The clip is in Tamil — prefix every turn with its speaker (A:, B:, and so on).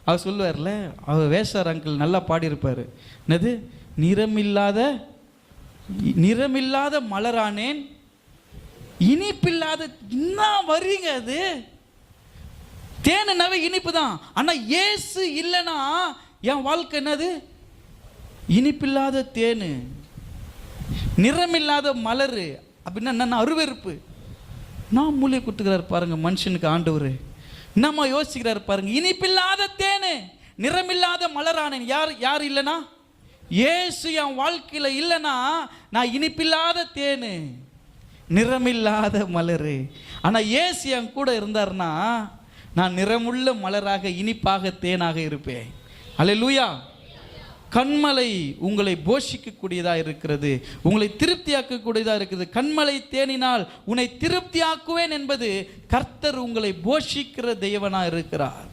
A: அவர் சொல்லுவார்ல, அவர் வேஷார் அங்கிள் நல்லா பாடியிருப்பார். என்னது, நிறமில்லாத மலரானேன், இனிப்பில்லாத. என்ன வரிங்க அது? தேனுனாவே இனிப்பு தான். ஆனால் இயேசு இல்லைன்னா என் வாழ்க்கை என்னது? இனிப்பில்லாத தேனு, நிறமில்லாத மலர் அப்படின்னா என்ன? அருவெறுப்பு. நான் மூலிகை கொடுத்துக்கிறாரு பாருங்க மனுஷனுக்கு ஆண்டவர். நம்ம யோசிக்கிறாரு பாருங்க. இனிப்பில்லாத தேனு, நிறமில்லாத மலரானேன். யார் இல்லைனா? இயேசு என் வாழ்க்கையில் இல்லைன்னா நான் இனிப்பில்லாத தேனு, நிறமில்லாத மலர். ஆனால் இயேசு என் கூட இருந்தார்னா நான் நிறமுள்ள மலராக, இனிப்பாக, தேனாக இருப்பேன். அல்லேலூயா. கண்மலை உங்களை போஷிக்கக்கூடியதாக இருக்கிறது, உங்களை திருப்தியாக்கக்கூடியதாக இருக்குது. கண்மலை தேனினால் உன்னை திருப்தியாக்குவேன் என்பது கர்த்தர் உங்களை போஷிக்கிற தெய்வனாக இருக்கிறார்.